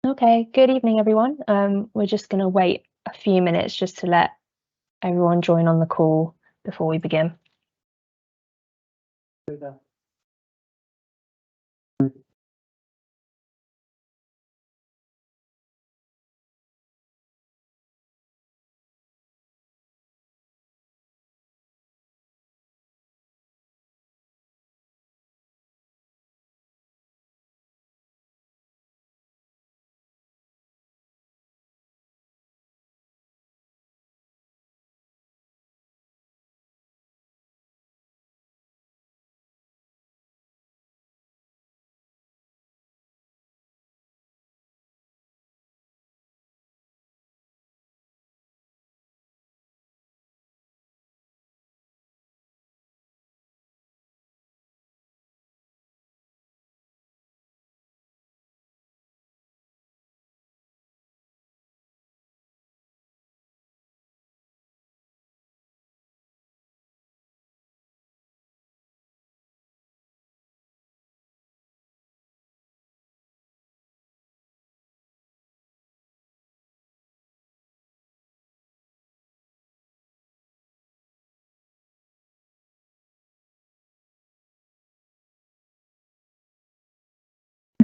Okay, good evening, everyone. We're just going to wait a few minutes just to let everyone join on the call before we begin.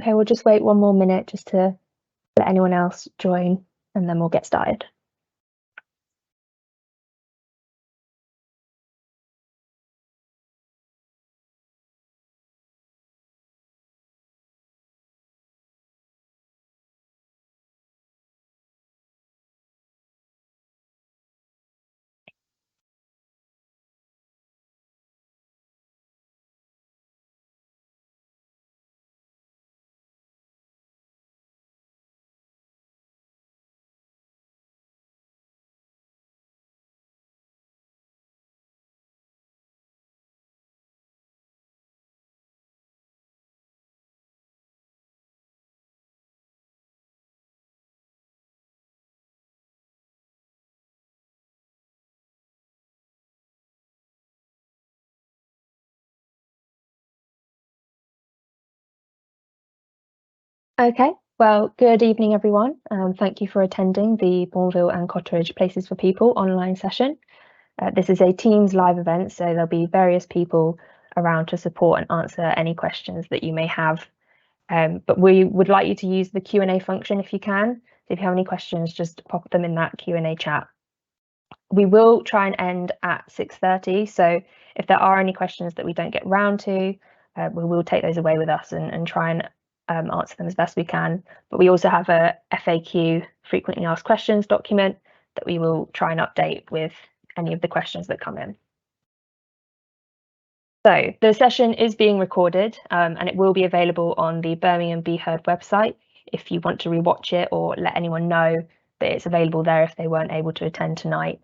Okay, we'll just wait one more minute just to let anyone else join, and then we'll get started. Okay, well, good evening, everyone. Thank you for attending the Bournville and Cotteridge Places for People online session. This is a Teams live event, so there'll be various people around to support and answer any questions that you may have. But we would like you to use the Q&A function if you can. So if you have any questions, just pop them in that Q&A chat. We will try and end at 6:30. So if there are any questions that we don't get round to, we will take those away with us and try and answer them as best we can. But we also have a FAQ, frequently asked questions document, that we will try and update with any of the questions that come in. So the session is being recorded and it will be available on the Birmingham Be Heard website if you want to rewatch it or let anyone know that it's available there if they weren't able to attend tonight.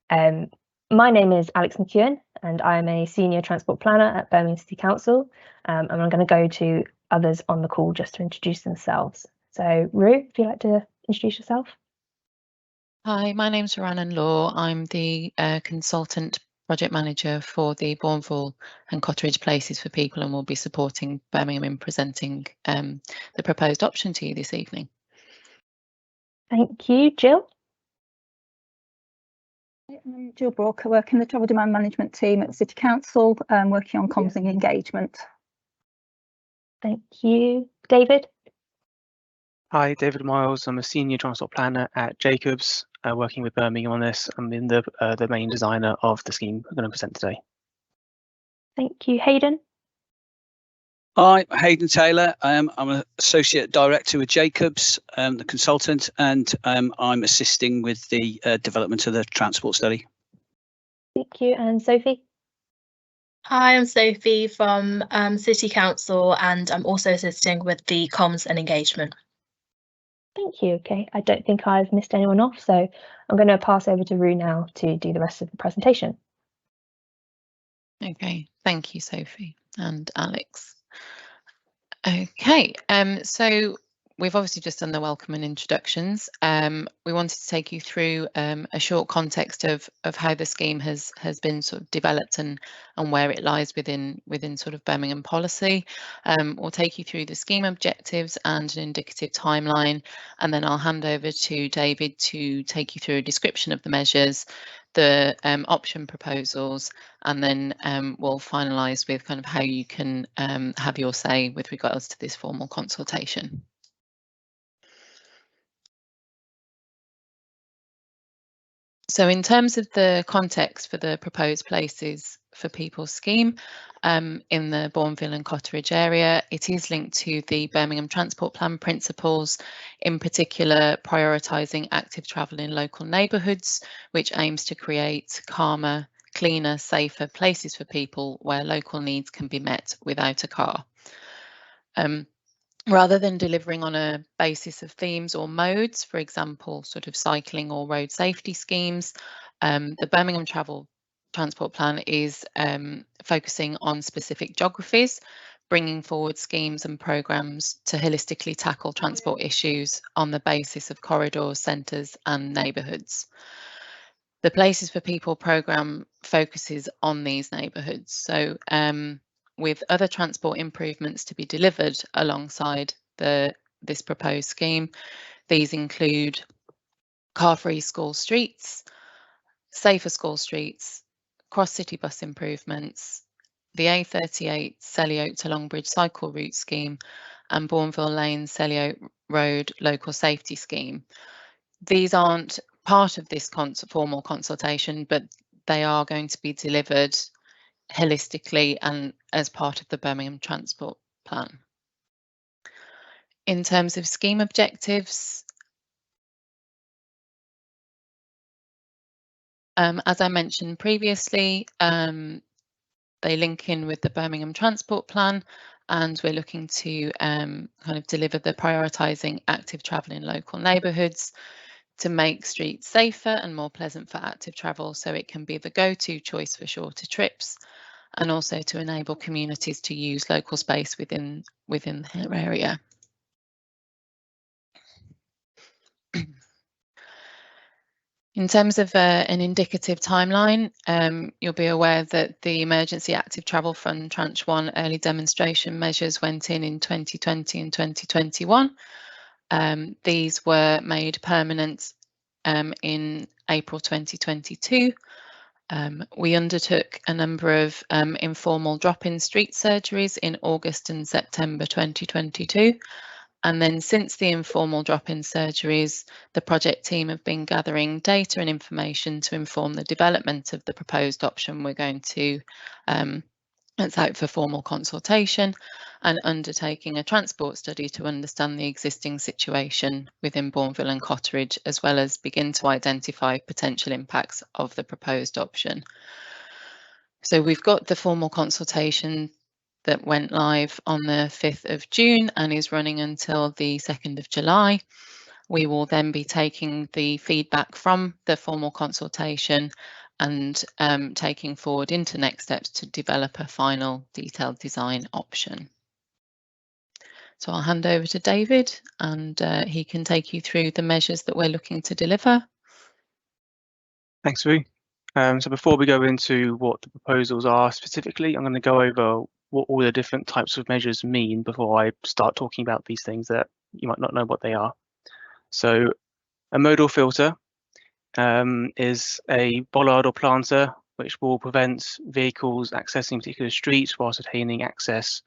My name is Alex McEwen and I am a Senior Transport Planner at Birmingham City Council, and I'm going to go to others on the call just to introduce themselves. So Rue, if you'd like to introduce yourself. Hi, my name's Rhiannon Law. I'm the Consultant Project Manager for the Bournville and Cotteridge Places for People, and will be supporting Birmingham in presenting the proposed option to you this evening. Thank you. Jill? I'm Jill Brook. I work in the Travel Demand Management team at the City Council, working on comms and engagement. Thank you. David? Hi, David Miles. I'm a Senior Transport Planner at Jacobs, working with Birmingham on this. I'm in the main designer of the scheme I'm going to present today. Thank you. Hayden? Hi, Hayden Taylor. I'm an Associate Director with Jacobs, the consultant, and I'm assisting with the development of the transport study. Thank you. And Sophie? Hi, I'm Sophie from City Council, and I'm also assisting with the comms and engagement. Thank you. Okay, I don't think I've missed anyone off, so I'm going to pass over to Rue now to do the rest of the presentation. Okay, thank you, Sophie and Alex. Okay, so we've obviously just done the welcome and introductions. We wanted to take you through a short context of how the scheme has been sort of developed and where it lies within sort of Birmingham policy. We'll take you through the scheme objectives and an indicative timeline, and then I'll hand over to David to take you through a description of the measures, the option proposals, and then we'll finalise with kind of how you can have your say with regards to this formal consultation. So in terms of the context for the proposed Places for People scheme in the Bournville and Cotteridge area, it is linked to the Birmingham Transport Plan principles, in particular prioritising active travel in local neighbourhoods, which aims to create calmer, cleaner, safer places for people where local needs can be met without a car. Rather than delivering on a basis of themes or modes, for example, sort of cycling or road safety schemes, the Birmingham Transport Plan is focusing on specific geographies, bringing forward schemes and programmes to holistically tackle transport issues on the basis of corridors, centres and neighbourhoods. The Places for People programme focuses on these neighbourhoods. So with other transport improvements to be delivered alongside this proposed scheme, these include car-free school streets, safer school streets, cross-city bus improvements, the A38 Selly Oak to Longbridge cycle route scheme, and Bournville Lane Selly Oak Road local safety scheme. These aren't part of this formal consultation, but they are going to be delivered holistically and as part of the Birmingham Transport Plan. In terms of scheme objectives, as I mentioned previously, they link in with the Birmingham Transport Plan, and we're looking to kind of deliver the prioritising active travel in local neighbourhoods to make streets safer and more pleasant for active travel, so it can be the go-to choice for shorter trips, and also to enable communities to use local space within their area. In terms of an indicative timeline, you'll be aware that the Emergency Active Travel Fund Tranche 1 early demonstration measures went in 2020 and 2021. These were made permanent in April 2022. We undertook a number of informal drop-in street surgeries in August and September 2022. And then since the informal drop-in surgeries, the project team have been gathering data and information to inform the development of the proposed option we're going to that's out for formal consultation, and undertaking a transport study to understand the existing situation within Bournville and Cotteridge, as well as begin to identify potential impacts of the proposed option. So we've got the formal consultation that went live on the 5th of June and is running until the 2nd of July. We will then be taking the feedback from the formal consultation and taking forward into next steps to develop a final detailed design option. So I'll hand over to David, and he can take you through the measures that we're looking to deliver. Thanks, Roo. So before we go into what the proposals are specifically, I'm going to go over what all the different types of measures mean before I start talking about these things that you might not know what they are. So a modal filter is a bollard or planter which will prevent vehicles accessing particular streets whilst attaining access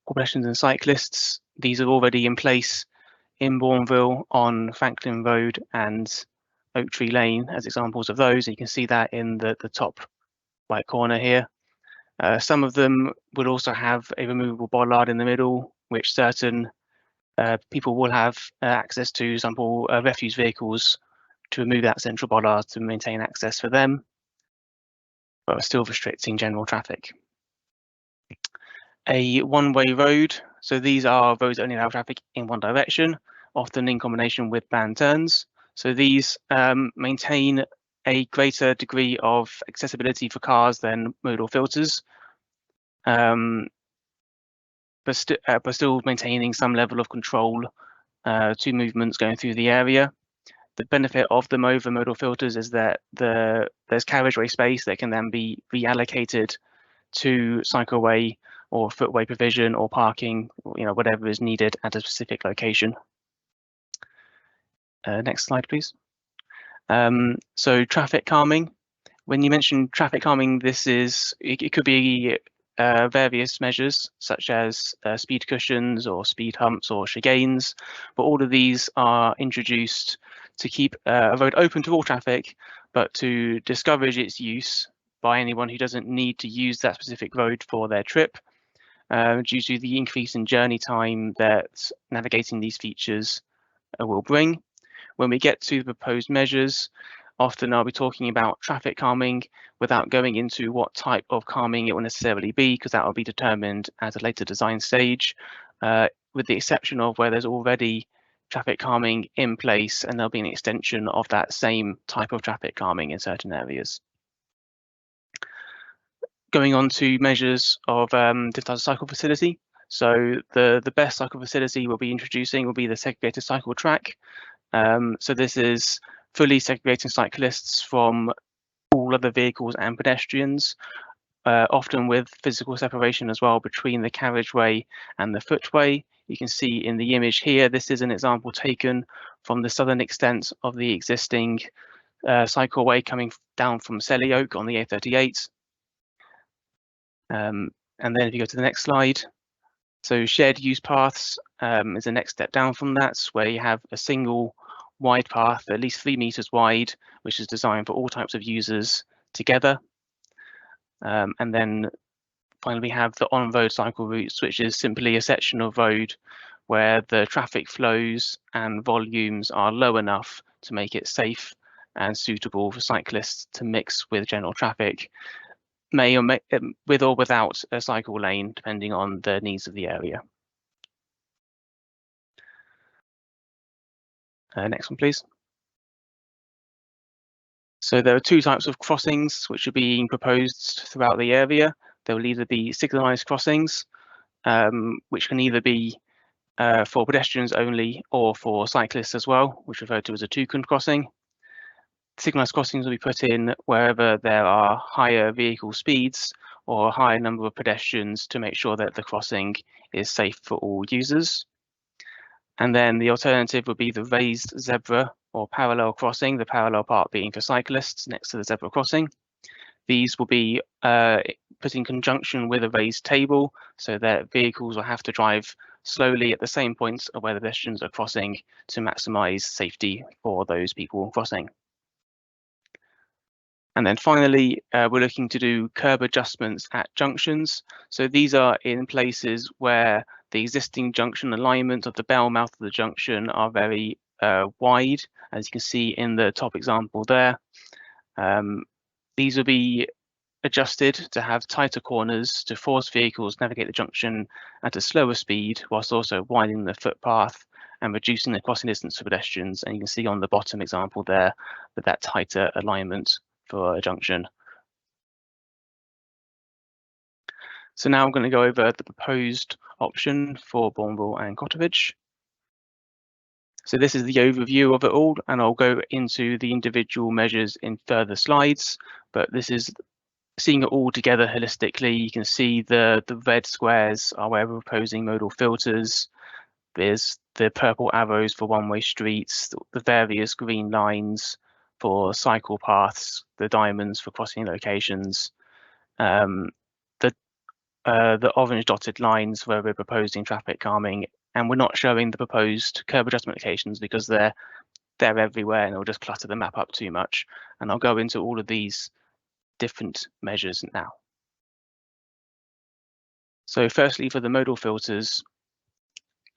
for pedestrians and cyclists. These are already in place in Bournville on Franklin Road and Oak Tree Lane as examples of those. And you can see that in the top right corner here. Some of them will also have a removable bollard in the middle, which certain people will have access to, for example, refuse vehicles, to remove that central bollard to maintain access for them, but still restricting general traffic. A one-way road, so these are roads that only allow traffic in one direction, often in combination with band turns. So these maintain a greater degree of accessibility for cars than modal filters, but still maintaining some level of control two movements going through the area. The benefit of them over modal filters is that there's carriageway space that can then be reallocated to cycleway or footway provision or parking, whatever is needed at a specific location. Next slide, please. So traffic calming. When you mention traffic calming, it could be various measures such as speed cushions or speed humps or chicanes, but all of these are introduced to keep a road open to all traffic, but to discourage its use by anyone who doesn't need to use that specific road for their trip, due to the increase in journey time that navigating these features will bring. When we get to the proposed measures, often I'll be talking about traffic calming without going into what type of calming it will necessarily be, because that will be determined at a later design stage, with the exception of where there's already traffic calming in place and there'll be an extension of that same type of traffic calming in certain areas. Going on to measures of different types of cycle facility. So the best cycle facility we'll be introducing will be the segregated cycle track. So this is fully segregating cyclists from all other vehicles and pedestrians, often with physical separation as well between the carriageway and the footway. You can see in the image here, this is an example taken from the southern extent of the existing cycleway coming down from Selly Oak on the A38. And then if you go to the next slide, so shared use paths is the next step down from that, where you have a single wide path, at least 3 meters wide, which is designed for all types of users together. And then finally, we have the on-road cycle routes, which is simply a section of road where the traffic flows and volumes are low enough to make it safe and suitable for cyclists to mix with general traffic, with or without a cycle lane, depending on the needs of the area. Next one, please. So there are 2 types of crossings which are being proposed throughout the area. There will either be signalised crossings, which can either be for pedestrians only or for cyclists as well, which is referred to as a toucan crossing. Signalised crossings will be put in wherever there are higher vehicle speeds or a higher number of pedestrians to make sure that the crossing is safe for all users. And then the alternative would be the raised zebra or parallel crossing, the parallel part being for cyclists next to the zebra crossing. These will be put in conjunction with a raised table so that vehicles will have to drive slowly at the same points of where the pedestrians are crossing to maximise safety for those people crossing. And then finally, we're looking to do curb adjustments at junctions. So these are in places where the existing junction alignment of the bell mouth of the junction are very wide, as you can see in the top example there. These will be adjusted to have tighter corners to force vehicles to navigate the junction at a slower speed, whilst also widening the footpath and reducing the crossing distance for pedestrians. And you can see on the bottom example there that tighter alignment for a junction. So now I'm going to go over the proposed option for Bournville and Cotteridge. So this is the overview of it all, and I'll go into the individual measures in further slides, but this is seeing it all together holistically. You can see the red squares are where we're proposing modal filters. There's the purple arrows for one-way streets, the various green lines for cycle paths, the diamonds for crossing locations, the orange dotted lines where we're proposing traffic calming, and we're not showing the proposed curb adjustment locations because they're everywhere and it'll just clutter the map up too much. And I'll go into all of these different measures now. So firstly, for the modal filters,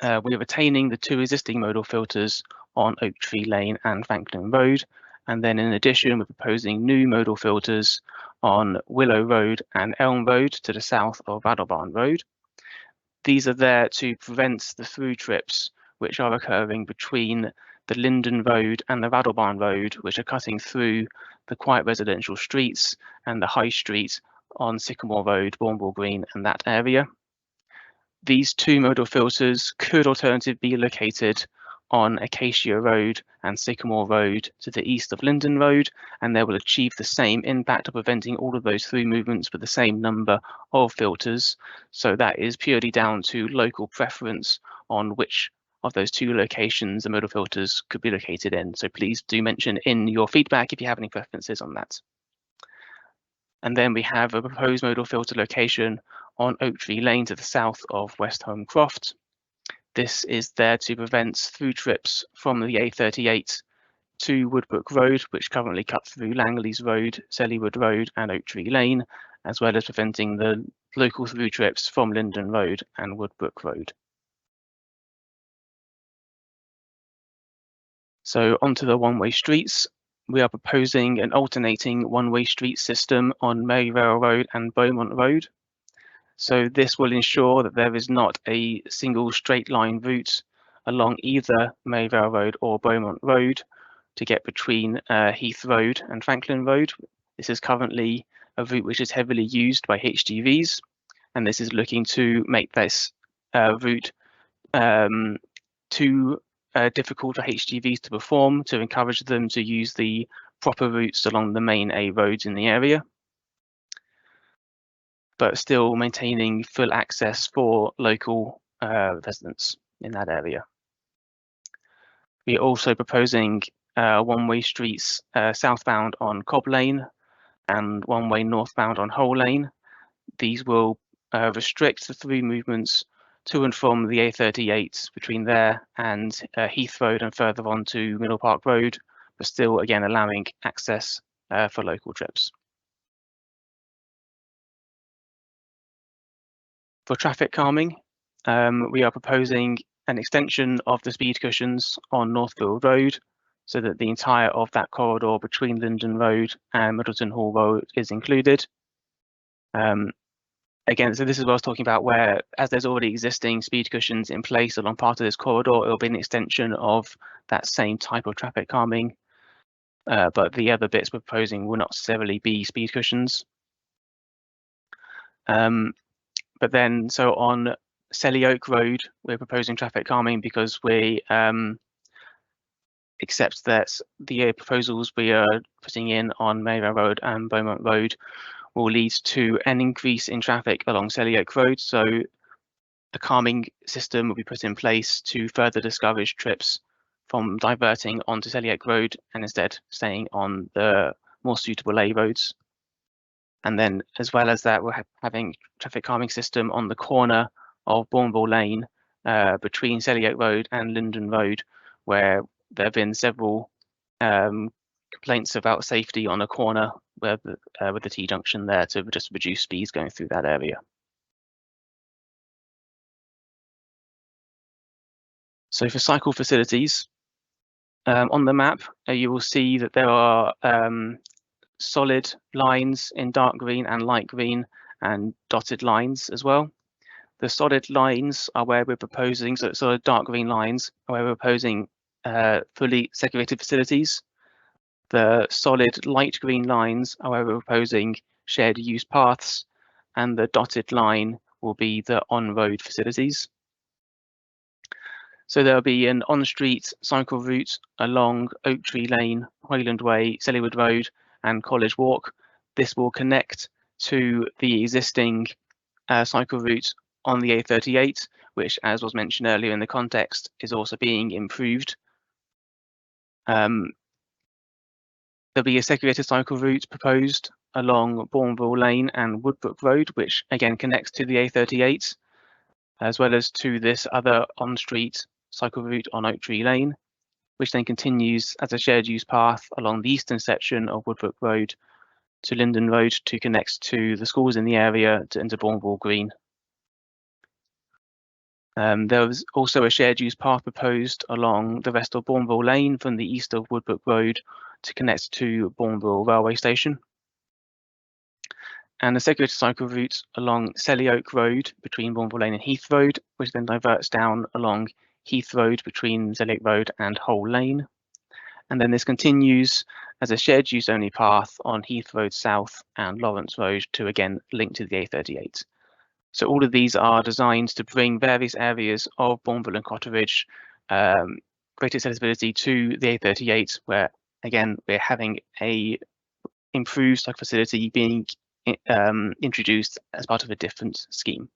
we're retaining the 2 existing modal filters on Oak Tree Lane and Franklin Road. And then in addition, we're proposing new modal filters on Willow Road and Elm Road to the south of Raddlebarn Road. These are there to prevent the through trips which are occurring between the Linden Road and the Raddlebarn Road, which are cutting through the quiet residential streets and the high street on Sycamore Road, Bournville Green and that area. These 2 modal filters could alternatively be located on Acacia Road and Sycamore Road to the east of Linden Road, and they will achieve the same impact of preventing all of those through movements with the same number of filters. So that is purely down to local preference on which of those two locations the modal filters could be located in. So please do mention in your feedback if you have any preferences on that. And then we have a proposed modal filter location on Oak Tree Lane to the south of West Holmcroft. This is there to prevent through trips from the A38 to Woodbrook Road, which currently cut through Langley's Road, Sellywood Road and Oak Tree Lane, as well as preventing the local through trips from Linden Road and Woodbrook Road. So onto the one-way streets. We are proposing an alternating one-way street system on Maryvale Road and Beaumont Road. So this will ensure that there is not a single straight line route along either Maryvale Road or Beaumont Road to get between Heath Road and Franklin Road. This is currently a route which is heavily used by HGVs, and this is looking to make this route too difficult for HGVs to perform, to encourage them to use the proper routes along the main A roads in the area, but still maintaining full access for local residents in that area. We are also proposing one-way streets southbound on Cobb Lane and one-way northbound on Hole Lane. These will restrict the through movements to and from the A38 between there and Heath Road and further on to Middle Park Road, but still again allowing access for local trips. For traffic calming, we are proposing an extension of the speed cushions on Northfield Road so that the entire of that corridor between Linden Road and Middleton Hall Road is included. Again, so this is what I was talking about, where as there's already existing speed cushions in place along part of this corridor, it will be an extension of that same type of traffic calming, but the other bits we're proposing will not necessarily be speed cushions. But then, so on Selly Oak Road, we're proposing traffic calming because we accept that the proposals we are putting in on Maryvale Road and Beaumont Road will lead to an increase in traffic along Selly Oak Road. So a calming system will be put in place to further discourage trips from diverting onto Selly Oak Road and instead staying on the more suitable A roads. And then as well as that, we're having traffic calming system on the corner of Bournville Lane between Selly Oak Road and Linden Road, where there have been several complaints about safety on a corner with the T-junction there to just reduce speeds going through that area. So for cycle facilities, on the map, you will see that there are solid lines in dark green and light green and dotted lines as well. The solid lines are where we're proposing, so solid dark green lines are where we're proposing fully segregated facilities. The solid light green lines are where we're proposing shared use paths, and the dotted line will be the on-road facilities. So there'll be an on-street cycle route along Oak Tree Lane, Highland Way, Sellywood Road and College Walk. This will connect to the existing cycle route on the A38, which, as was mentioned earlier in the context, is also being improved. There'll be a segregated cycle route proposed along Bournville Lane and Woodbrook Road, which again connects to the A38, as well as to this other on-street cycle route on Oak Tree Lane, which then continues as a shared use path along the eastern section of Woodbrook Road to Linden Road to connect to the schools in the area into Bournville Green. There was also a shared use path proposed along the rest of Bournville Lane from the east of Woodbrook Road to connect to Bournville Railway Station. And a segregated cycle route along Selly Oak Road between Bournville Lane and Heath Road, which then diverts down along Heath Road between Selly Oak Road and Hole Lane. And then this continues as a shared use only path on Heath Road South and Lawrence Road to again link to the A38. So all of these are designed to bring various areas of Bournville and Cotteridge greater accessibility to the A38, where again we're having a improved cycle facility being introduced as part of a different scheme.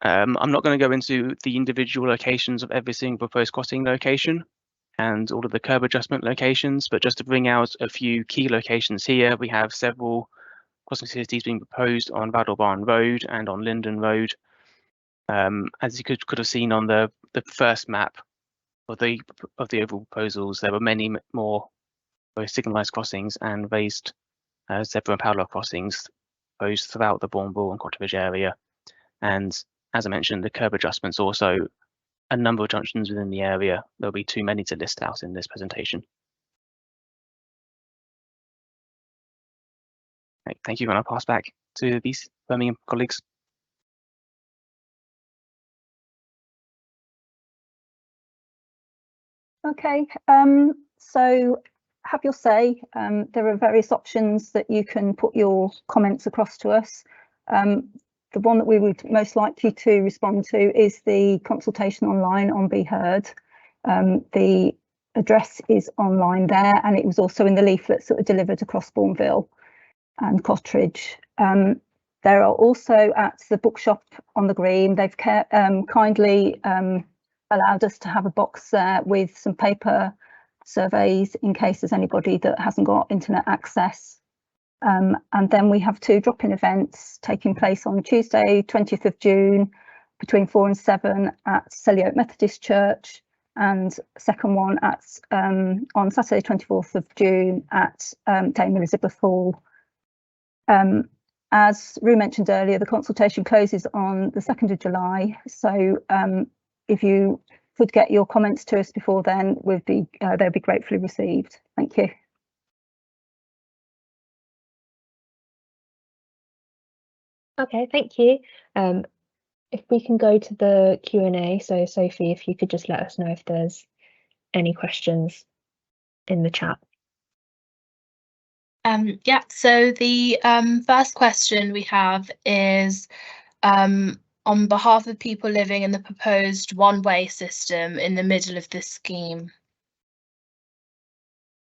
I'm not going to go into the individual locations of every single proposed crossing location and all of the curb adjustment locations, but just to bring out a few key locations here, we have several crossing facilities being proposed on Valdorbarn Road and on Linden Road. As you could have seen on the first map of the overall proposals, there were many more both signalised crossings and raised zebra and parallel crossings proposed throughout the Bournville and Cotteridge area. And as I mentioned, the curb adjustments also a number of junctions within the area. There'll be too many to list out in this presentation. Right, thank you, and I'll pass back to these Birmingham colleagues. Okay, so have your say. There are various options that you can put your comments across to us. The one that we would most likely to respond to is the consultation online on Be Heard. The address is online there, and it was also in the leaflets that were delivered across Bournville and Cotteridge. There are also at the bookshop on the green, they've kindly allowed us to have a box there with some paper surveys in case there's anybody that hasn't got internet access. And then we have 2 drop-in events taking place on Tuesday, 20th of June, between 4 and 7 at Selly Oak Methodist Church, and second one at on Saturday, 24th of June at Dame Elizabeth Hall. As Rue mentioned earlier, the consultation closes on the 2nd of July. So if you could get your comments to us before then, they'll be gratefully received. Thank you. Okay, thank you. If we can go to the Q&A, so Sophie, if you could just let us know if there's any questions in the chat. Yeah, so the first question we have is on behalf of people living in the proposed one-way system in the middle of this scheme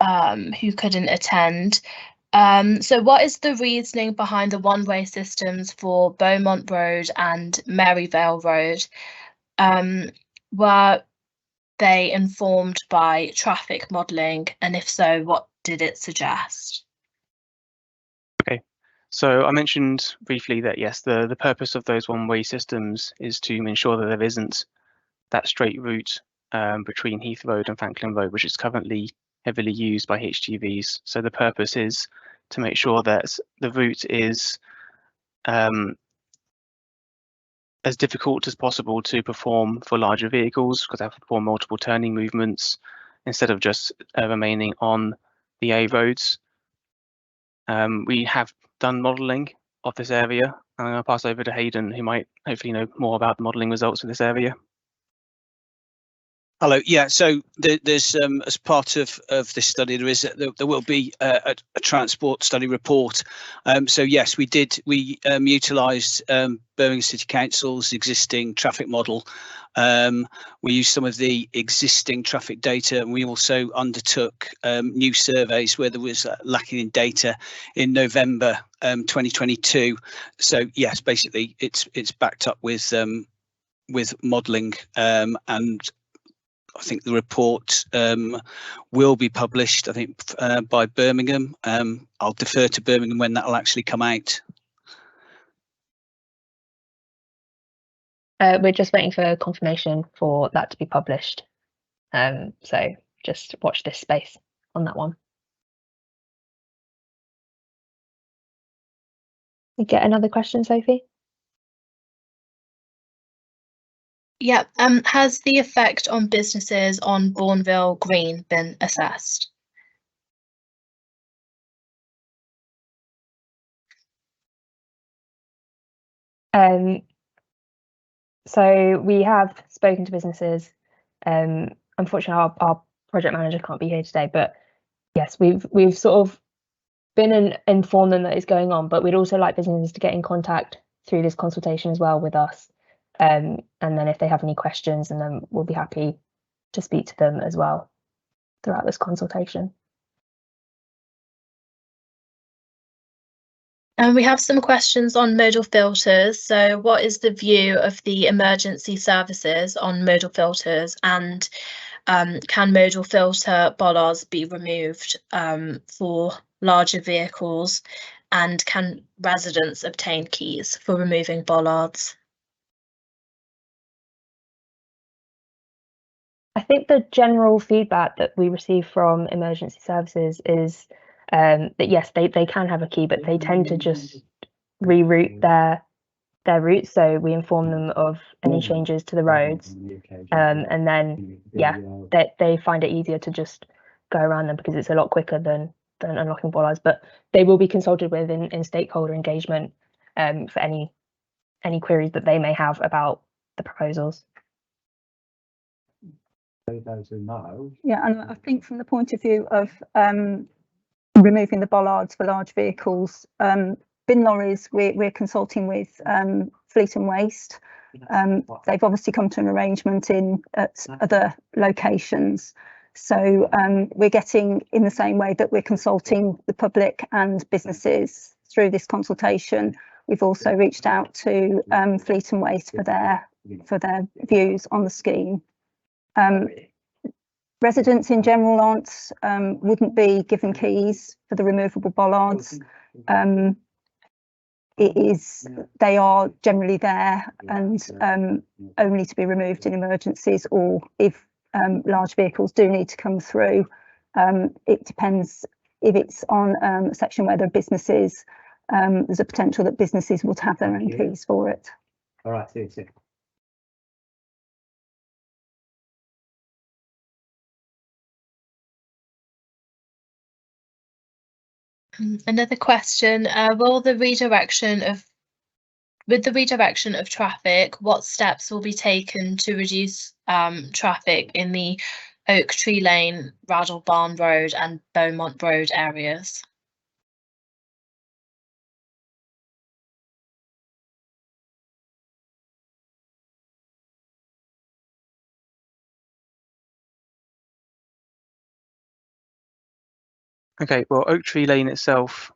who couldn't attend. So what is the reasoning behind the one-way systems for Beaumont Road and Maryvale Road? Were they informed by traffic modelling, and if so, what did it suggest? Okay, so I mentioned briefly that yes, the purpose of those one-way systems is to ensure that there isn't that straight route between Heath Road and Franklin Road, which is currently heavily used by HGVs. So the purpose is to make sure that the route is as difficult as possible to perform for larger vehicles, because they have to perform multiple turning movements instead of just remaining on the A roads. We have done modelling of this area. I'm going to pass over to Hayden, who might hopefully know more about the modelling results for this area. Hello. Yeah. So there's as part of this study, there will be a transport study report. So yes, we utilised Birmingham City Council's existing traffic model. We used some of the existing traffic data, and we also undertook new surveys where there was lacking in data in November 2022. So yes, basically it's backed up with modelling, and I think the report will be published, I think, by Birmingham. I'll defer to Birmingham when that will actually come out. We're just waiting for confirmation for that to be published. So just watch this space on that one. You get another question, Sophie? Yeah, has the effect on businesses on Bournville Green been assessed? So we have spoken to businesses. Unfortunately, our project manager can't be here today, but yes, we've sort of been informed them that it's going on, but we'd also like businesses to get in contact through this consultation as well with us. and then if they have any questions, and then we'll be happy to speak to them as well throughout this consultation. And we have some questions on modal filters. So what is the view of the emergency services on modal filters, and can modal filter bollards be removed for larger vehicles, and can residents obtain keys for removing bollards? I think the general feedback that we receive from emergency services is that yes, they can have a key, but they tend to just reroute their routes. So we inform them of any changes to the roads, and then yeah, they find it easier to just go around them because it's a lot quicker than unlocking bollards. But they will be consulted with in stakeholder engagement for any queries that they may have about the proposals. Yeah, and I think from the point of view of removing the bollards for large vehicles, bin lorries, we're consulting with Fleet and Waste. They've obviously come to an arrangement at other locations. So we're getting, in the same way that we're consulting the public and businesses through this consultation, we've also reached out to Fleet and Waste for their views on the scheme. Residents in general wouldn't be given keys for the removable bollards. They are generally there and only to be removed in emergencies, or if large vehicles do need to come through. It depends if it's on a section where there are businesses. There's a potential that businesses would have their own keys for it. All right, see you. Another question, with the redirection of traffic, what steps will be taken to reduce traffic in the Oak Tree Lane, Raddle Barn Road and Beaumont Road areas? Okay, well, Oak Tree Lane itself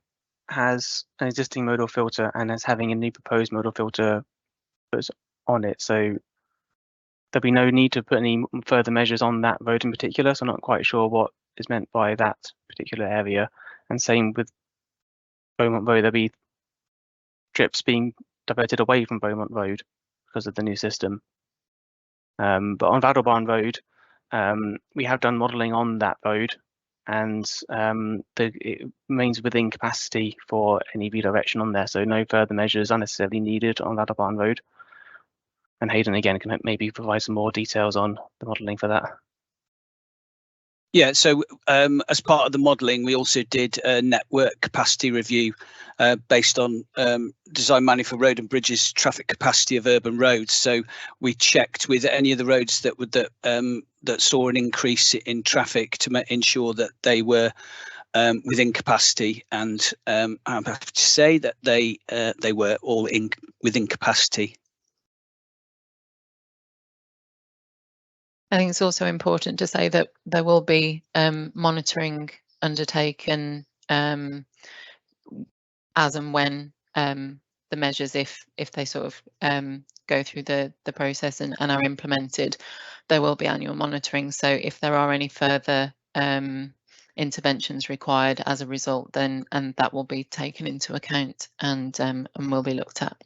has an existing modal filter and is having a new proposed modal filter put on it. So there'll be no need to put any further measures on that road in particular. So I'm not quite sure what is meant by that particular area. And same with Beaumont Road, there'll be trips being diverted away from Beaumont Road because of the new system. But on Raddlebarn Road, we have done modelling on that road, and it remains within capacity for any redirection on there. So no further measures are necessarily needed on Raddlebarn Road. And Hayden again can maybe provide some more details on the modelling for that. Yeah, so as part of the modelling, we also did a network capacity review based on Design Manual for Road and Bridges traffic capacity of urban roads. So we checked with any of the roads that saw an increase in traffic to ensure that they were within capacity, and I'm happy to say that they were all within capacity. I think it's also important to say that there will be monitoring undertaken as and when the measures, if they sort of go through the process and are implemented, there will be annual monitoring. So if there are any further interventions required as a result, then that will be taken into account and will be looked at.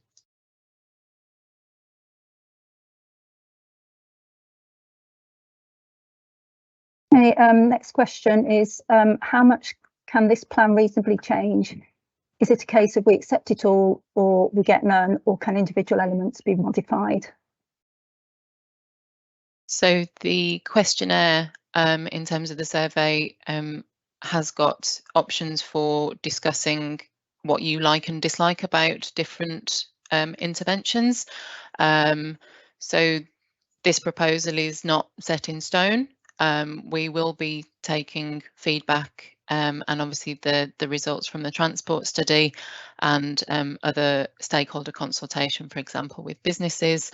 Okay, next question is, how much can this plan reasonably change? Is it a case of we accept it all, or we get none, or can individual elements be modified? So the questionnaire in terms of the survey has got options for discussing what you like and dislike about different interventions. So this proposal is not set in stone. We will be taking feedback and obviously the results from the transport study and other stakeholder consultation, for example, with businesses,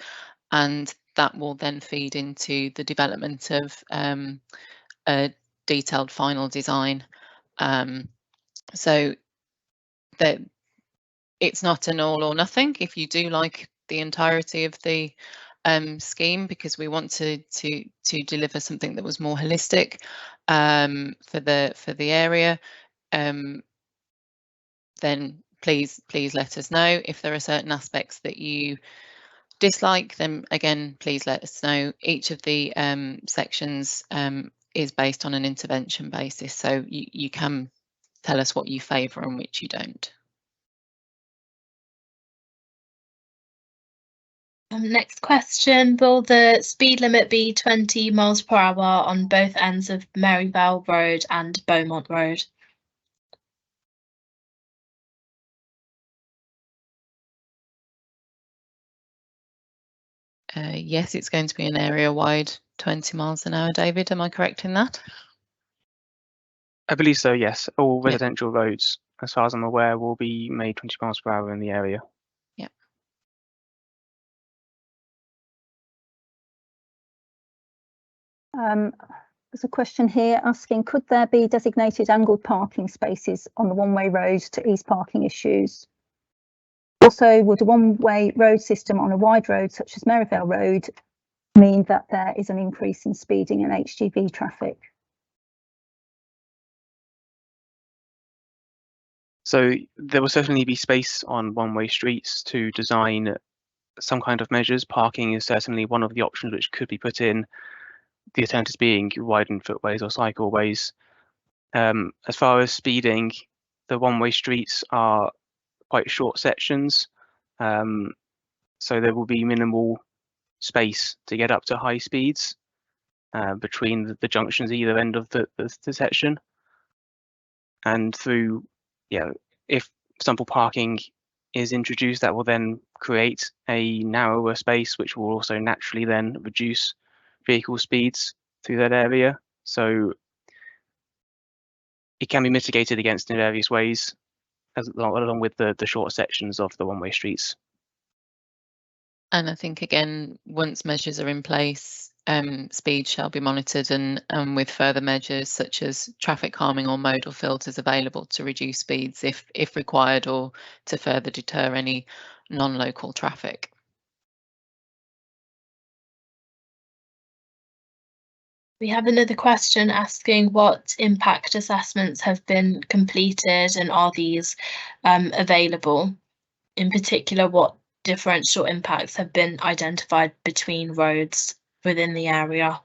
and that will then feed into the development of a detailed final design. So that it's not an all or nothing. If you do like the entirety of the scheme, because we want to deliver something that was more holistic for the area, then please let us know. If there are certain aspects that you dislike, then again, please let us know. Each of the sections is based on an intervention basis, so you can tell us what you favour and which you don't. Next question, will the speed limit be 20 miles per hour on both ends of Maryvale Road and Beaumont Road? Yes, it's going to be an area-wide 20 miles an hour, David, am I correct in that? I believe so, yes. All residential roads, as far as I'm aware, will be made 20 miles per hour in the area. Yeah. There's a question here asking, could there be designated angled parking spaces on the one-way road to ease parking issues? Also, would a one-way road system on a wide road such as Maryvale Road mean that there is an increase in speeding and HGV traffic? So there will certainly be space on one-way streets to design some kind of measures. Parking is certainly one of the options which could be put in, the alternatives being widened footways or cycleways. As far as speeding, the one-way streets are quite short sections, so there will be minimal space to get up to high speeds between the junctions either end of the section. And through, if sample parking is introduced, that will then create a narrower space, which will also naturally then reduce vehicle speeds through that area. So it can be mitigated against in various ways, along with the short sections of the one-way streets. And I think, again, once measures are in place, speed shall be monitored, and with further measures such as traffic calming or modal filters available to reduce speeds if required, or to further deter any non-local traffic. We have another question asking what impact assessments have been completed and are these available? In particular, what differential impacts have been identified between roads within the area?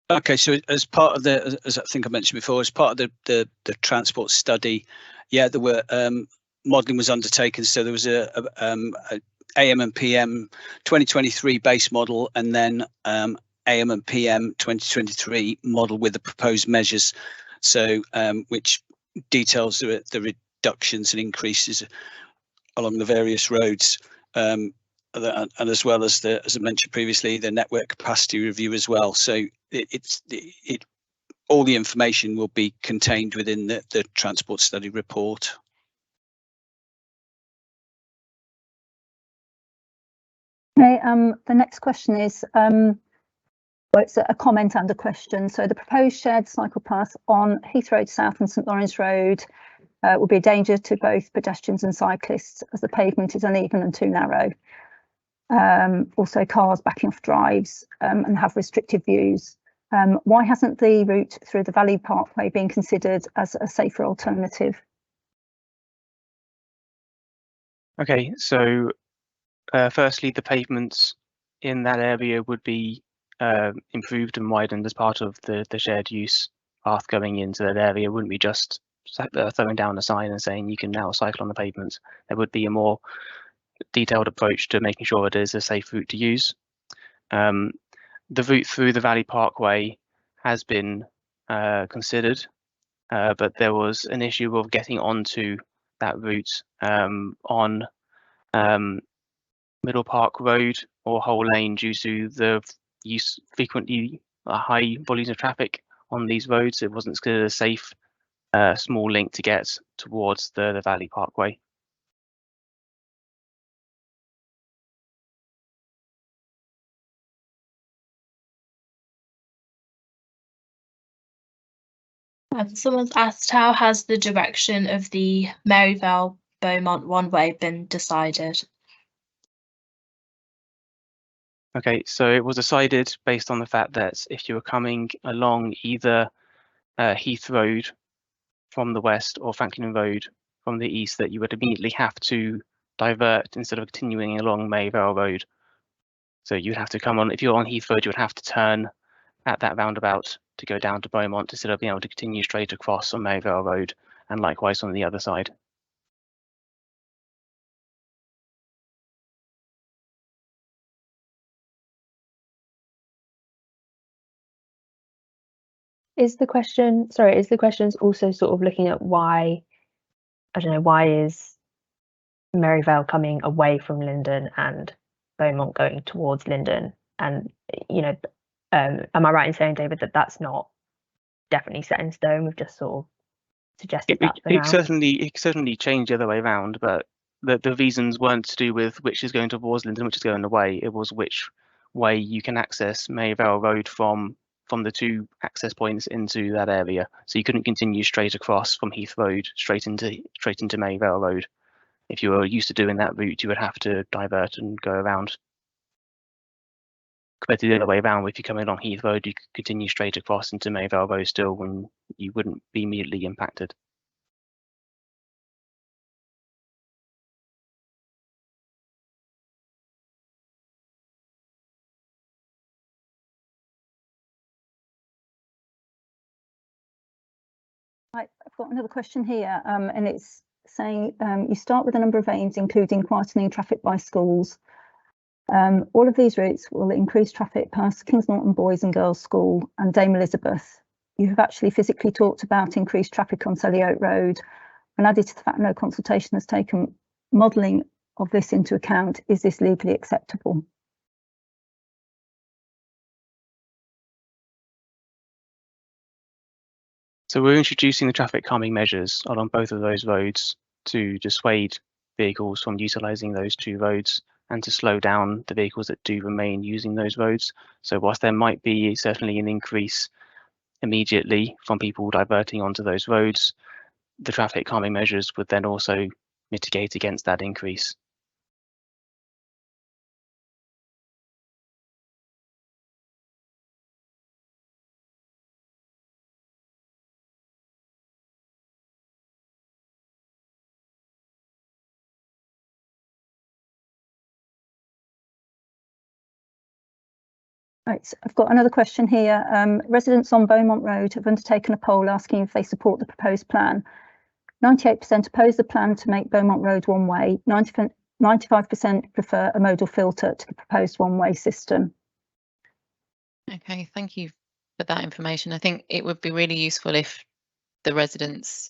Okay, so as part of the, as I think I mentioned before, as part of the transport study, there were modelling was undertaken. So there was a AM and PM 2023 base model, and then AM and PM 2023 model with the proposed measures. So which details the reductions and increases along the various roads. And as well as as I mentioned previously, the network capacity review as well. So all the information will be contained within the transport study report. Okay, the next question is, well, it's a comment and a question. So the proposed shared cycle path on Heath Road South and St Lawrence Road will be a danger to both pedestrians and cyclists as the pavement is uneven and too narrow. Also cars backing off drives and have restrictive views. Why hasn't the route through the Valley Parkway been considered as a safer alternative? Okay, so firstly, the pavements in that area would be improved and widened as part of the shared use path going into that area. It wouldn't be just throwing down a sign and saying you can now cycle on the pavement. There would be a more detailed approach to making sure it is a safe route to use. The route through the Valley Parkway has been considered, but there was an issue of getting onto that route on Middle Park Road or Whole Lane due to the use frequently high volumes of traffic on these roads. It wasn't considered a safe small link to get towards the Valley Parkway. Someone's asked, how has the direction of the Maryvale Beaumont one-way been decided? Okay, so it was decided based on the fact that if you were coming along either Heath Road from the west or Franklin Road from the east, that you would immediately have to divert instead of continuing along Mayvale Road. So you'd have to come on, if you're on Heath Road, you would have to turn at that roundabout to go down to Beaumont instead of being able to continue straight across on Mayvale Road, and likewise on the other side. Is the question also sort of looking at why, I don't know, why is Maryvale coming away from Linden and Beaumont going towards Linden? And, you know, am I right in saying, David, that that's not definitely set in stone? We've just sort of suggested that for now. It certainly changed the other way around, but the reasons weren't to do with which is going towards Linden, which is going away. It was which way you can access Mayvale Road from the two access points into that area. So you couldn't continue straight across from Heath Road straight into Mayvale Road. If you were used to doing that route, you would have to divert and go around. Compared to the other way around, if you come in on Heath Road, you could continue straight across into Mayvale Road still, when you wouldn't be immediately impacted. I've got another question here, and it's saying you start with a number of aims, including quietening traffic by schools. All of these routes will increase traffic past Kings Norton Boys and Girls School and Dame Elizabeth. You have actually physically talked about increased traffic on Selly Oak Road, and added to the fact no consultation has taken modelling of this into account. Is this legally acceptable? So we're introducing the traffic calming measures along both of those roads to dissuade vehicles from utilising those two roads and to slow down the vehicles that do remain using those roads. So whilst there might be certainly an increase immediately from people diverting onto those roads, the traffic calming measures would then also mitigate against that increase. Right, so I've got another question here. Residents on Beaumont Road have undertaken a poll asking if they support the proposed plan. 98% oppose the plan to make Beaumont Road one way. 95% prefer a modal filter to the proposed one-way system. Okay, thank you for that information. I think it would be really useful if the residents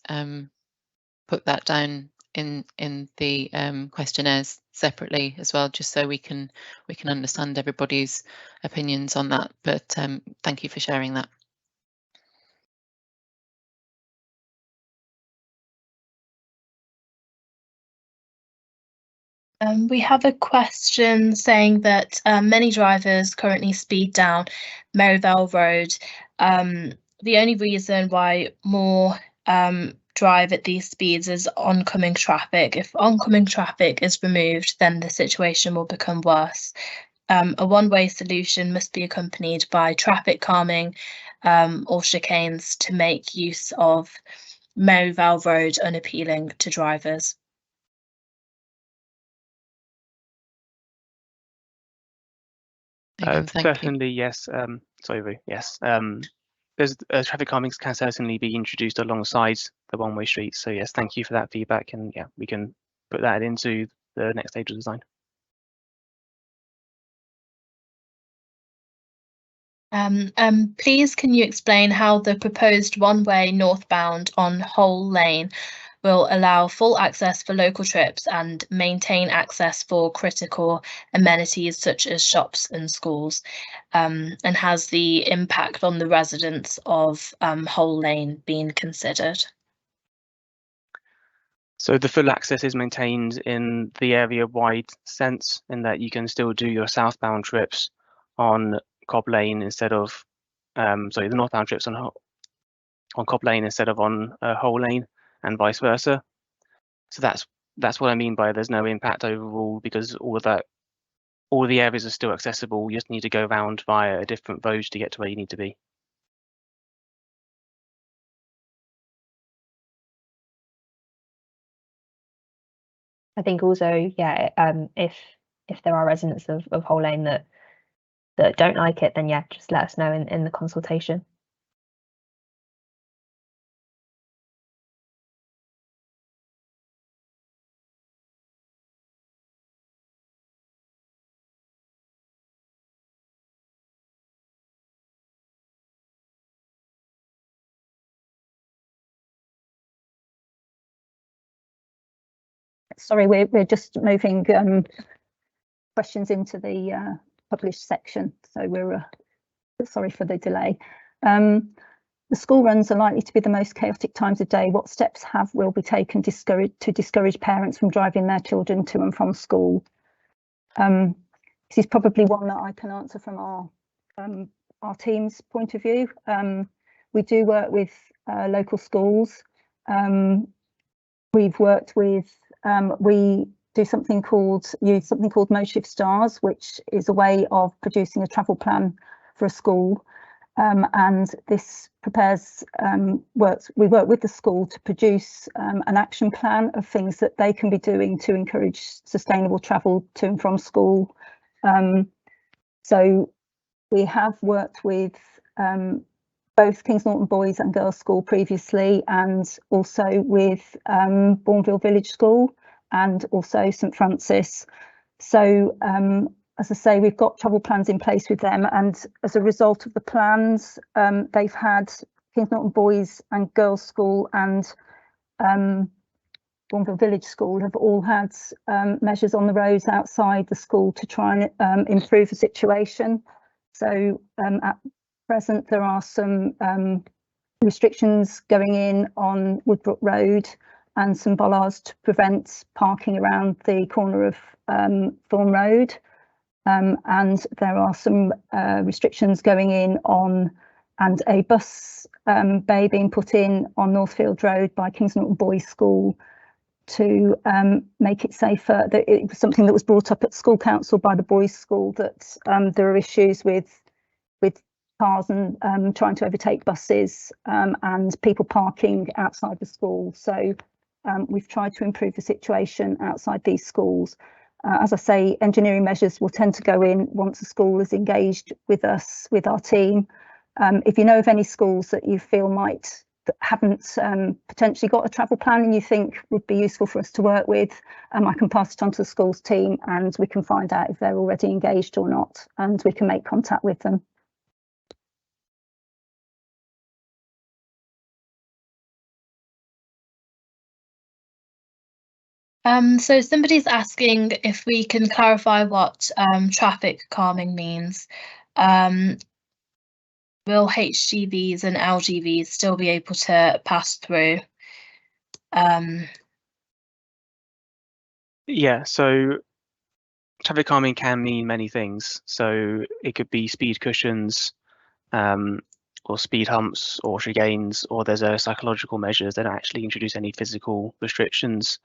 put that down in the questionnaires separately as well, just so we can understand everybody's opinions on that. But thank you for sharing that. We have a question saying that many drivers currently speed down Maryvale Road. The only reason why more drive at these speeds is oncoming traffic. If oncoming traffic is removed, then the situation will become worse. A one-way solution must be accompanied by traffic calming or chicanes to make use of Maryvale Road unappealing to drivers. Certainly, yes. Sorry, yes. There's traffic calming can certainly be introduced alongside the one-way streets. So yes, thank you for that feedback, and yeah, we can put that into the next stage of design. Please, can you explain how the proposed one-way northbound on Whole Lane will allow full access for local trips and maintain access for critical amenities such as shops and schools, and has the impact on the residents of Whole Lane been considered? So the full access is maintained in the area-wide sense, in that you can still do your southbound trips on Cobb Lane instead of, sorry, the northbound trips on Cobb Lane instead of on Whole Lane, and vice versa. So that's what I mean by there's no impact overall, because all the areas are still accessible. You just need to go around via a different road to get to where you need to be. I think also, yeah, if there are residents of Whole Lane that don't like it, then yeah, just let us know in the consultation. Sorry, we're just moving questions into the published section, so we're sorry for the delay. The school runs are likely to be the most chaotic times of day. What steps will be taken to discourage parents from driving their children to and from school? This is probably one that I can answer from our team's point of view. We do work with local schools. We've worked with, we do use something called MoShift Stars, which is a way of producing a travel plan for a school. And this prepares, we work with the school to produce an action plan of things that they can be doing to encourage sustainable travel to and from school. So we have worked with both Kings Norton Boys and Girls School previously, and also with Bournville Village School and also St Francis. So as I say, we've got travel plans in place with them, and as a result of the plans, they've had Kings Norton Boys and Girls School and Bournville Village School have all had measures on the roads outside the school to try and improve the situation. So at present, there are some restrictions going in on Woodbrook Road and some bollards to prevent parking around the corner of Thorn Road. And there are some restrictions going in on, and a bus bay being put in on Northfield Road by Kings Norton Boys School to make it safer. It was something that was brought up at school council by the boys' school, that there are issues with cars and trying to overtake buses and people parking outside the school. So we've tried to improve the situation outside these schools. As I say, engineering measures will tend to go in once the school is engaged with us, with our team. If you know of any schools that you feel that haven't potentially got a travel plan and you think would be useful for us to work with, I can pass it on to the schools team and we can find out if they're already engaged or not, and we can make contact with them. So somebody's asking if we can clarify what traffic calming means. Will HGVs and LGVs still be able to pass through? Yeah, so traffic calming can mean many things. So it could be speed cushions, or speed humps, or chicanes, or there's a psychological measures that don't actually introduce any physical restrictions.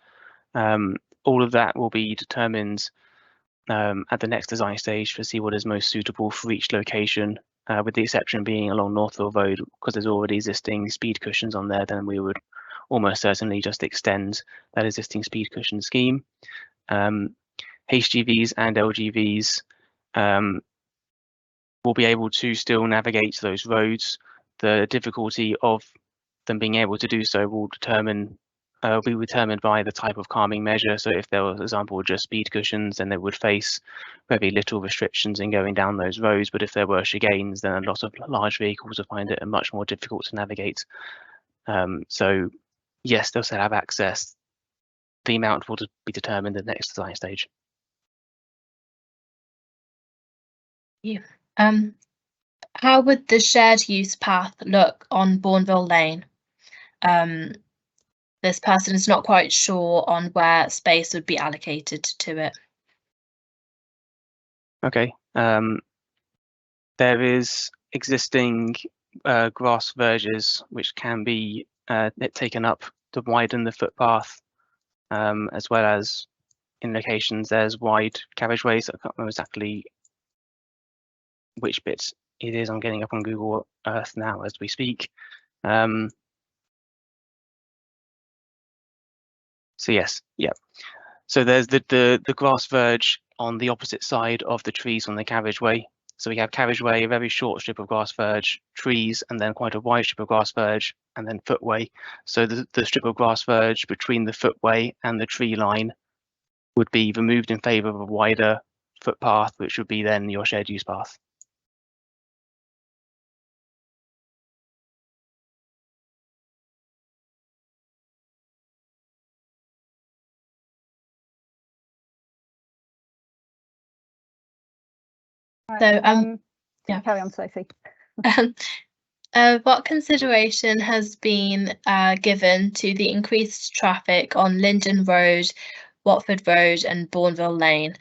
All of that will be determined at the next design stage to see what is most suitable for each location, with the exception being along Northfield Road, because there's already existing speed cushions on there, then we would almost certainly just extend that existing speed cushion scheme. HGVs and LGVs will be able to still navigate those roads. The difficulty of them being able to do so will be determined by the type of calming measure. So if there was, for example, just speed cushions, then they would face very little restrictions in going down those roads. But if there were chicanes, then a lot of large vehicles would find it much more difficult to navigate. So yes, they'll still have access. The amount will be determined at the next design stage. Yeah. How would the shared use path look on Bournville Lane? This person is not quite sure on where space would be allocated to it. Okay. There is existing grass verges which can be taken up to widen the footpath, as well as in locations there's wide carriageways. I can't remember exactly which bit it is. I'm getting up on Google Earth now as we speak. So yes, yeah. So there's the grass verge on the opposite side of the trees on the carriageway. So we have carriageway, a very short strip of grass verge, trees, and then quite a wide strip of grass verge, and then footway. So the strip of grass verge between the footway and the tree line would be removed in favour of a wider footpath, which would be then your shared use path. So yeah. Carry on, Sophie. What consideration has been given to the increased traffic on Linden Road, Watford Road and Bournville Lane?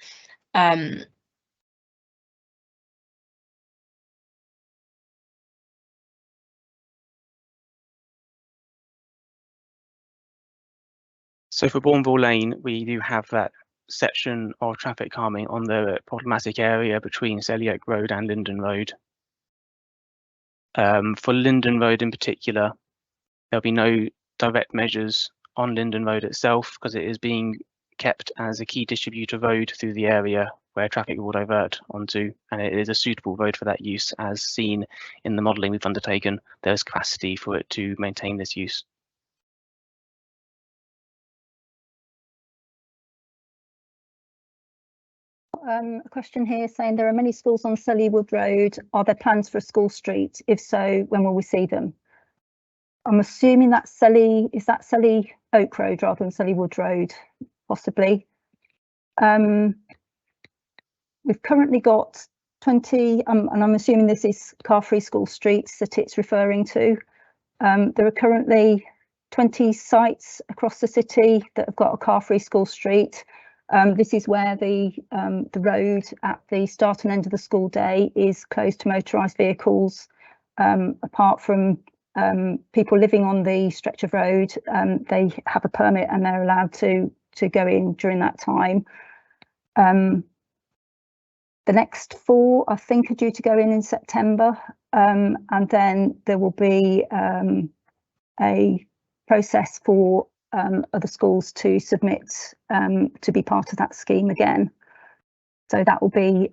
So for Bournville Lane, we do have that section of traffic calming on the problematic area between Selly Oak Road and Linden Road. For Linden Road in particular, there'll be no direct measures on Linden Road itself because it is being kept as a key distributor road through the area where traffic will divert onto, and it is a suitable road for that use as seen in the modelling we've undertaken. There's capacity for it to maintain this use. A question here saying there are many schools on Sellywood Road. Are there plans for a school street? If so, when will we see them? I'm assuming that's is that Selly Oak Road rather than Sellywood Road, possibly. We've currently got 20, and I'm assuming this is car-free school streets that it's referring to. There are currently 20 sites across the city that have got a car-free school street. This is where the road at the start and end of the school day is closed to motorised vehicles. Apart from people living on the stretch of road, they have a permit and they're allowed to go in during that time. The next 4, I think, are due to go in September, and then there will be a process for other schools to submit to be part of that scheme again. So that will be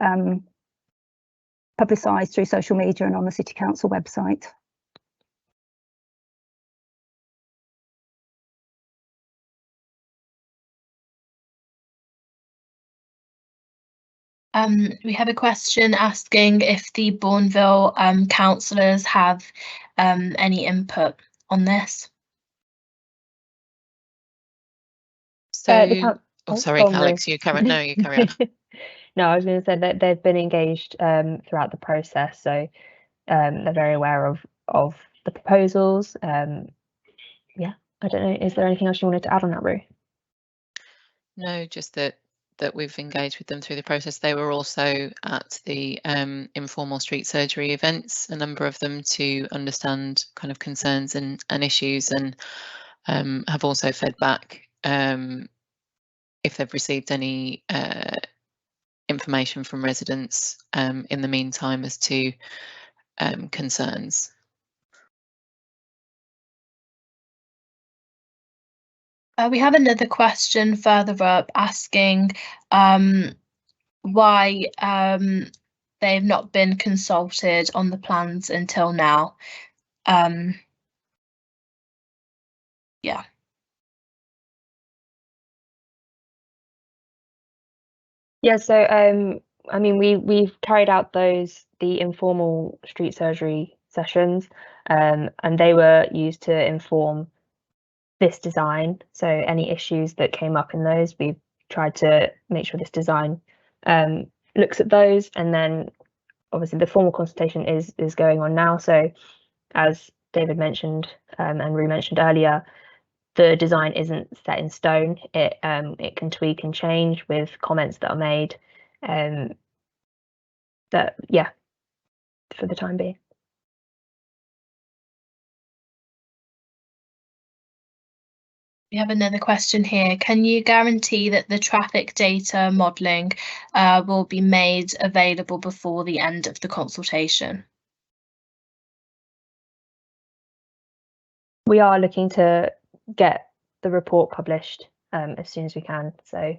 publicised through social media and on the City Council website. We have a question asking if the Bournville councillors have any input on this. So, sorry, Alex, you carry on. No, you carry on. No, I was going to say that they've been engaged throughout the process, so they're very aware of the proposals. Yeah, I don't know. Is there anything else you wanted to add on that, Rue? No, just that we've engaged with them through the process. They were also at the informal street surgery events, a number of them, to understand kind of concerns and issues, and have also fed back if they've received any information from residents in the meantime as to concerns. We have another question further up asking why they've not been consulted on the plans until now. Yeah. Yeah, so I mean, we've carried out the informal street surgery sessions, and they were used to inform this design. So any issues that came up in those, we've tried to make sure this design looks at those, and then obviously the formal consultation is going on now. So as David mentioned and Rue mentioned earlier, the design isn't set in stone. It can tweak and change with comments that are made. That, yeah, for the time being. We have another question here. Can you guarantee that the traffic data modelling will be made available before the end of the consultation? We are looking to get the report published as soon as we can. So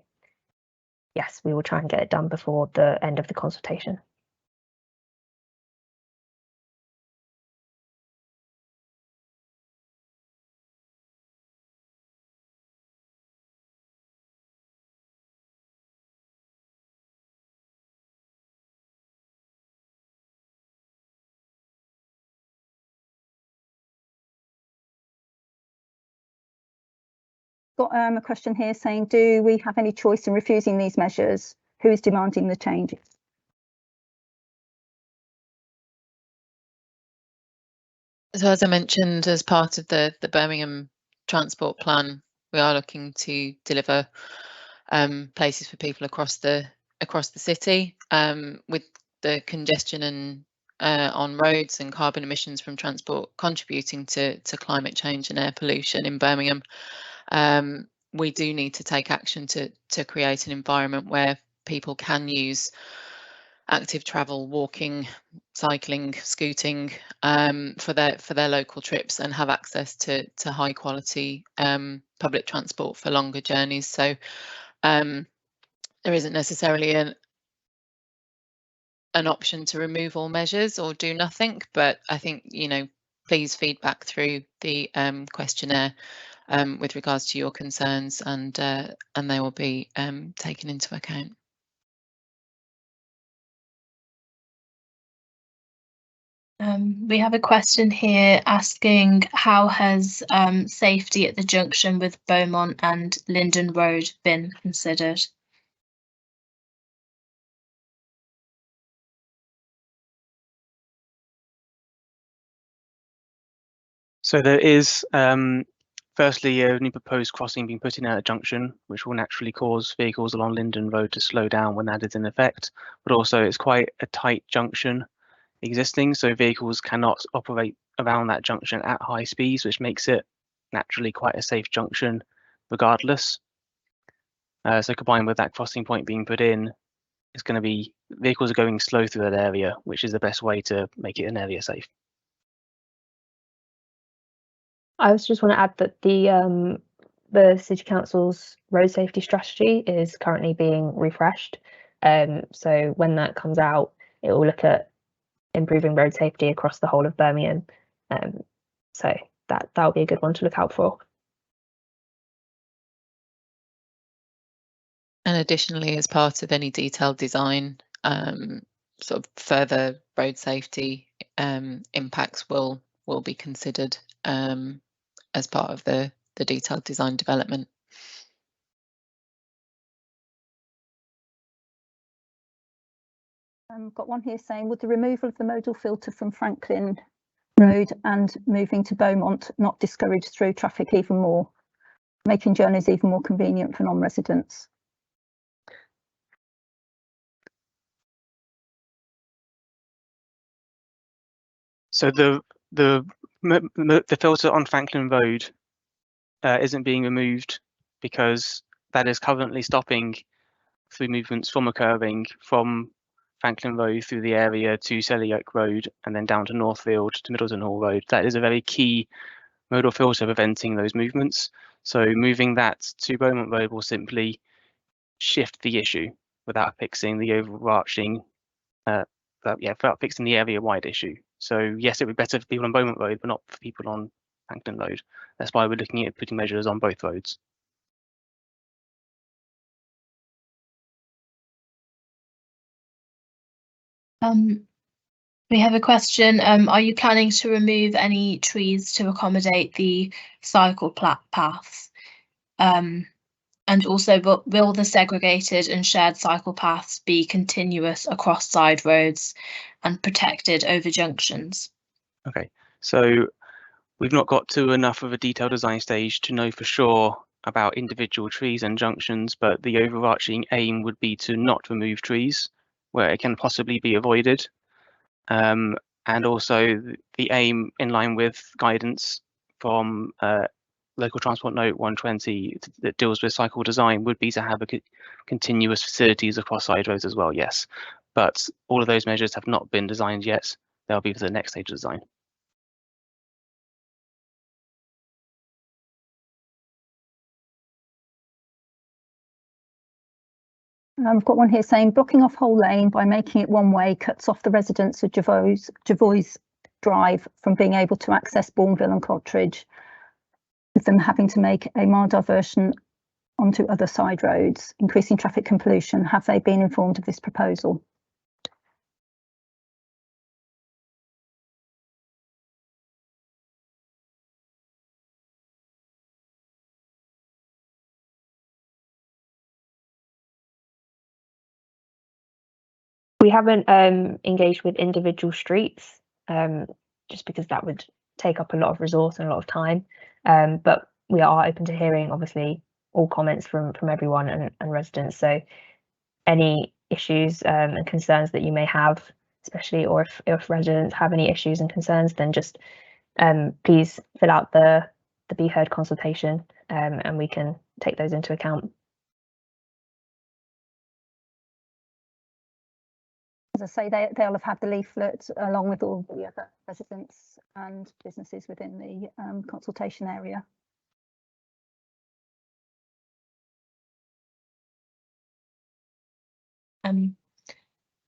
yes, we will try and get it done before the end of the consultation. Got a question here saying, do we have any choice in refusing these measures? Who is demanding the changes? So as I mentioned, as part of the Birmingham Transport Plan, we are looking to deliver places for people across the city, with the congestion and on roads and carbon emissions from transport contributing to climate change and air pollution in Birmingham. We do need to take action to create an environment where people can use active travel, walking, cycling, scooting for their local trips, and have access to high quality public transport for longer journeys. So there isn't necessarily an option to remove all measures or do nothing, but I think, you know, please feed back through the questionnaire with regards to your concerns, and they will be taken into account. We have a question here asking, how has safety at the junction with Beaumont and Linden Road been considered? So there is firstly a new proposed crossing being put in at a junction, which will naturally cause vehicles along Linden Road to slow down when that is in effect. But also it's quite a tight junction existing, so vehicles cannot operate around that junction at high speeds, which makes it naturally quite a safe junction regardless. So combined with that crossing point being put in, it's going to be vehicles are going slow through that area, which is the best way to make it an area safe. I just want to add that the City Council's road safety strategy is currently being refreshed. So when that comes out, it will look at improving road safety across the whole of Birmingham. So that'll be a good one to look out for. And additionally, as part of any detailed design, sort of further road safety impacts will be considered as part of the detailed design development. Got one here saying, would the removal of the modal filter from Franklin Road and moving to Beaumont not discourage through traffic even more, making journeys even more convenient for non-residents? So the filter on Franklin Road isn't being removed because that is currently stopping through movements from occurring from Franklin Road through the area to Selly Oak Road and then down to Northfield to Middleton Hall Road. That is a very key modal filter preventing those movements. So moving that to Beaumont Road will simply shift the issue without fixing the overarching, without fixing the area-wide issue. So yes, it would be better for people on Beaumont Road, but not for people on Franklin Road. That's why we're looking at putting measures on both roads. We have a question. Are you planning to remove any trees to accommodate the cycle paths? And also, will the segregated and shared cycle paths be continuous across side roads and protected over junctions? Okay, so we've not got to enough of a detailed design stage to know for sure about individual trees and junctions, but the overarching aim would be to not remove trees where it can possibly be avoided. And also the aim, in line with guidance from Local Transport Note 120 that deals with cycle design would be to have continuous facilities across side roads as well, yes. But all of those measures have not been designed yet. They'll be for the next stage of design. I've got one here saying blocking off whole lane by making it one way cuts off the residents of Jervois Drive from being able to access Bournville and Cotteridge, with them having to make a mild diversion onto other side roads, increasing traffic and pollution. Have they been informed of this proposal? We haven't engaged with individual streets, just because that would take up a lot of resource and a lot of time. But we are open to hearing, obviously, all comments from everyone and residents. So any issues and concerns that you may have, especially, or if residents have any issues and concerns, then just please fill out the Be Heard consultation, and we can take those into account. As I say, they'll have had the leaflet along with all the other residents and businesses within the consultation area.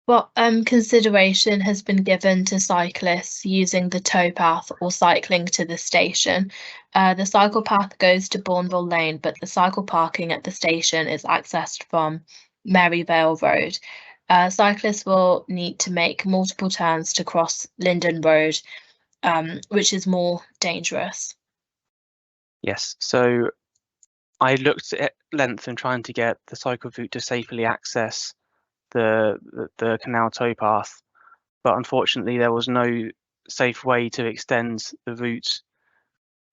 What consideration has been given to cyclists using the towpath or cycling to the station? The cycle path goes to Bournville Lane, but the cycle parking at the station is accessed from Maryvale Road. Cyclists will need to make multiple turns to cross Linden Road, which is more dangerous. Yes, so I looked at length and trying to get the cycle route to safely access the canal towpath, but unfortunately there was no safe way to extend the route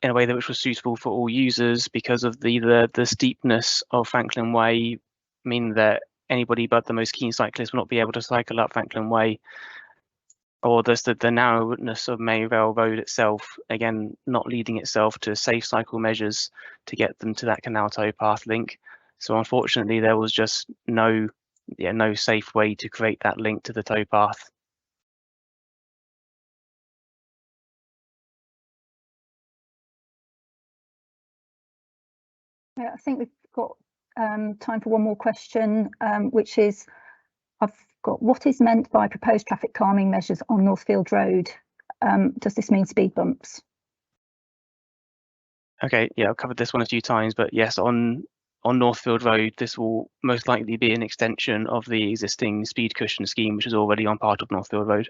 in a way that which was suitable for all users because of the steepness of Franklin Way, meaning that anybody but the most keen cyclists will not be able to cycle up Franklin Way, or the narrowness of Maryvale Road itself, again, not leading itself to safe cycle measures to get them to that canal towpath link. So unfortunately, there was just no safe way to create that link to the towpath. Yeah, I think we've got time for one more question, which is, I've got, what is meant by proposed traffic calming measures on Northfield Road? Does this mean speed bumps? Okay, yeah, I've covered this one a few times, but yes, on Northfield Road, this will most likely be an extension of the existing speed cushion scheme, which is already on part of Northfield Road.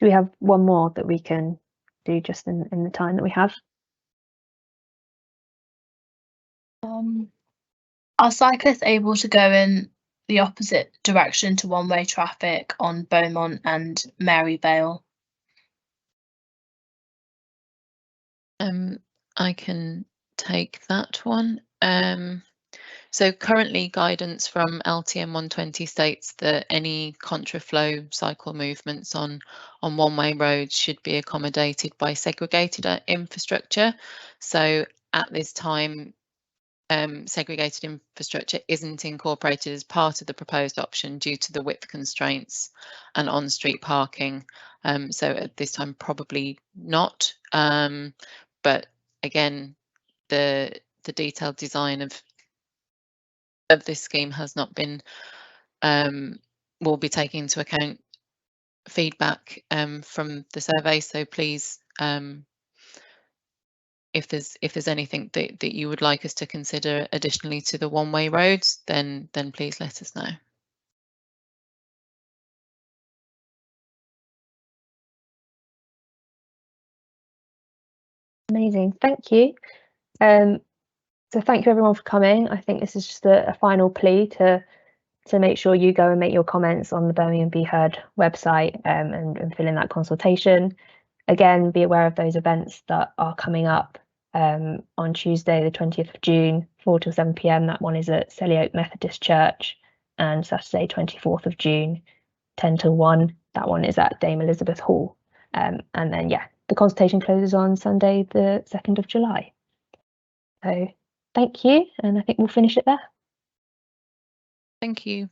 Do we have one more that we can do just in the time that we have? Are cyclists able to go in the opposite direction to one-way traffic on Beaumont and Maryvale? I can take that one. So currently guidance from LTM 120 states that any contraflow cycle movements on one-way roads should be accommodated by segregated infrastructure. So at this time, segregated infrastructure isn't incorporated as part of the proposed option due to the width constraints and on-street parking. So at this time, probably not. But again, the detailed design of this scheme has not been, will be taking into account feedback from the survey. So please, if there's anything that you would like us to consider additionally to the one-way roads, then please let us know. Amazing, thank you. So thank you everyone for coming. I think this is just a final plea to make sure you go and make your comments on the Birmingham Be Heard website and fill in that consultation. again, be aware of those events that are coming up on Tuesday, the 20th of June, 4 till 7 p.m. That one is at Selly Oak Methodist Church, and Saturday, 24th of June, 10 till 1. That one is at Dame Elizabeth Hall. And then, yeah, the consultation closes on Sunday, the 2nd of July. So thank you, and I think we'll finish it there. Thank you.